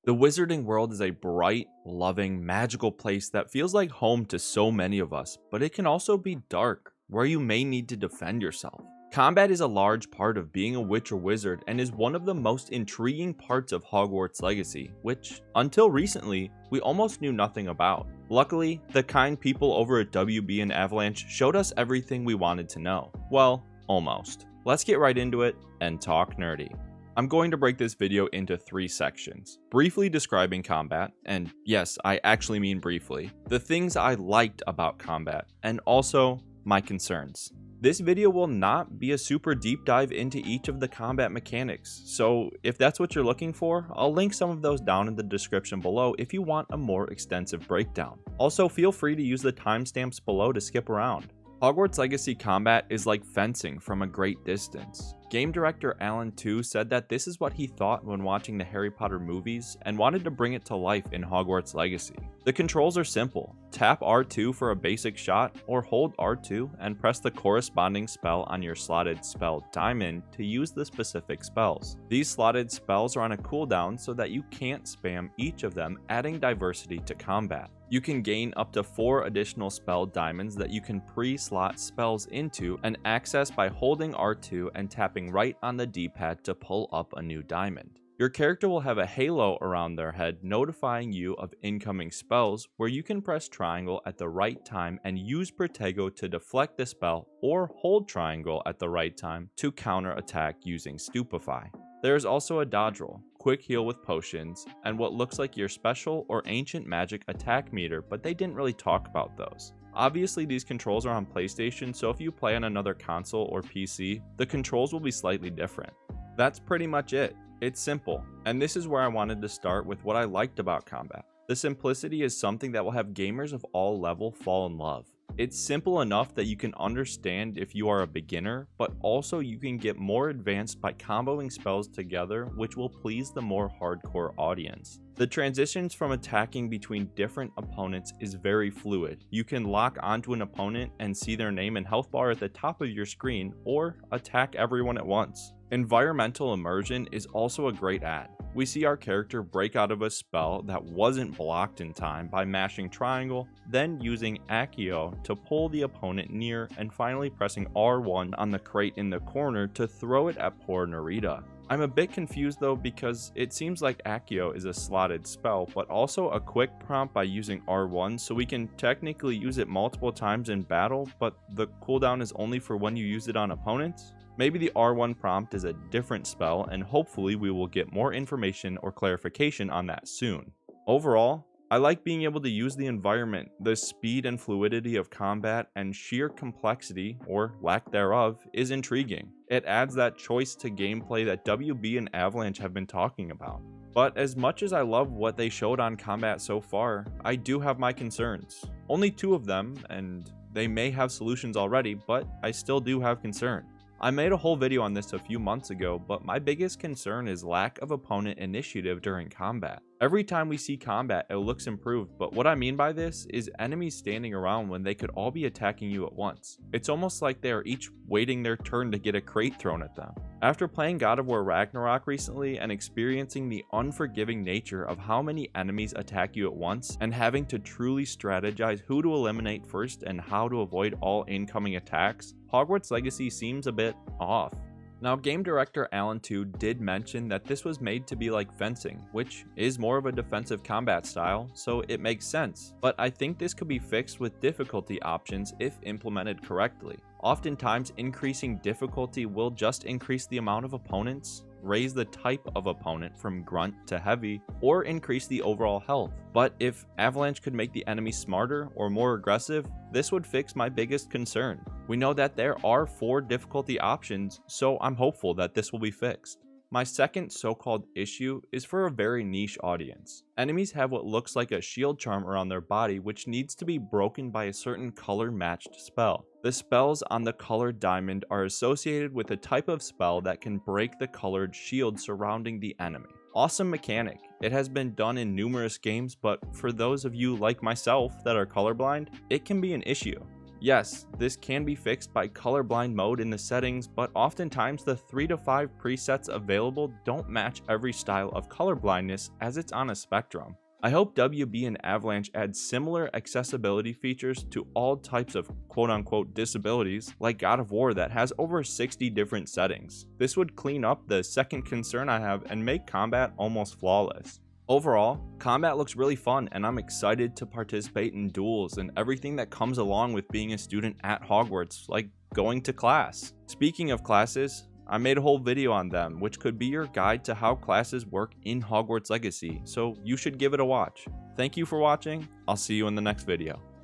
The wizarding world is a bright, loving, magical place that feels like home to so many of us, but it can also be dark, where you may need to defend yourself. Combat is a large part of being a witch or wizard and is one of the most intriguing parts of Hogwarts Legacy, which, until recently, we almost knew nothing about. Luckily, the kind people over at WB and Avalanche showed us everything we wanted to know. Well, almost. Let's get right into it and talk nerdy. I'm going to break this video into 3 sections. Briefly describing combat, and yes, I actually mean briefly, the things I liked about combat, and also my concerns. This video will not be a super deep dive into each of the combat mechanics, so if that's what you're looking for, I'll link some of those down in the description below if you want a more extensive breakdown. Also, feel free to use the timestamps below to skip around. Hogwarts Legacy combat is like fencing from a great distance. Game director Alan Tu said that this is what he thought when watching the Harry Potter movies and wanted to bring it to life in Hogwarts Legacy. The controls are simple. Tap R2 for a basic shot, or hold R2 and press the corresponding spell on your slotted spell diamond to use the specific spells. These slotted spells are on a cooldown so that you can't spam each of them, adding diversity to combat. You can gain up to 4 additional spell diamonds that you can pre-slot spells into and access by holding R2 and tapping right on the D-pad to pull up a new diamond. Your character will have a halo around their head notifying you of incoming spells, where you can press triangle at the right time and use Protego to deflect the spell, or hold triangle at the right time to counter attack using Stupefy. There is also a dodge roll, quick heal with potions, and what looks like your special or ancient magic attack meter, but they didn't really talk about those. Obviously, these controls are on PlayStation, so if you play on another console or PC, the controls will be slightly different. That's pretty much it. It's simple, and this is where I wanted to start with what I liked about combat. The simplicity is something that will have gamers of all levels fall in love. It's simple enough that you can understand if you are a beginner, but also you can get more advanced by comboing spells together, which will please the more hardcore audience. The transitions from attacking between different opponents is very fluid. You can lock onto an opponent and see their name and health bar at the top of your screen, or attack everyone at once. Environmental immersion is also a great add. We see our character break out of a spell that wasn't blocked in time by mashing triangle, then using Accio to pull the opponent near, and finally pressing R1 on the crate in the corner to throw it at poor Narita. I'm a bit confused though, because it seems like Accio is a slotted spell, but also a quick prompt by using R1, so we can technically use it multiple times in battle, but the cooldown is only for when you use it on opponents? Maybe the R1 prompt is a different spell, and hopefully we will get more information or clarification on that soon. Overall, I like being able to use the environment. The speed and fluidity of combat and sheer complexity, or lack thereof, is intriguing. It adds that choice to gameplay that WB and Avalanche have been talking about. But as much as I love what they showed on combat so far, I do have my concerns. Only 2 of them, and they may have solutions already, but I still do have concern. I made a whole video on this a few months ago, but my biggest concern is lack of opponent initiative during combat. Every time we see combat, it looks improved, but what I mean by this is enemies standing around when they could all be attacking you at once. It's almost like they are each waiting their turn to get a crate thrown at them. After playing God of War Ragnarok recently and experiencing the unforgiving nature of how many enemies attack you at once, and having to truly strategize who to eliminate first and how to avoid all incoming attacks, Hogwarts Legacy seems a bit off. Now, game director Alan Tu did mention that this was made to be like fencing, which is more of a defensive combat style, so it makes sense. But I think this could be fixed with difficulty options if implemented correctly. Oftentimes, increasing difficulty will just increase the amount of opponents, raise the type of opponent from grunt to heavy, or increase the overall health. But if Avalanche could make the enemy smarter or more aggressive, this would fix my biggest concern. We know that there are 4 difficulty options, so I'm hopeful that this will be fixed. My second so-called issue is for a very niche audience. Enemies have what looks like a shield charm around their body, which needs to be broken by a certain color-matched spell. The spells on the colored diamond are associated with a type of spell that can break the colored shield surrounding the enemy. Awesome mechanic. It has been done in numerous games, but for those of you like myself that are colorblind, it can be an issue. Yes, this can be fixed by colorblind mode in the settings, but oftentimes the 3 to 5 presets available don't match every style of colorblindness as it's on a spectrum. I hope WB and Avalanche add similar accessibility features to all types of quote-unquote disabilities like God of War that has over 60 different settings. This would clean up the second concern I have and make combat almost flawless. Overall, combat looks really fun and I'm excited to participate in duels and everything that comes along with being a student at Hogwarts, like going to class. Speaking of classes, I made a whole video on them, which could be your guide to how classes work in Hogwarts Legacy, so you should give it a watch. Thank you for watching, I'll see you in the next video.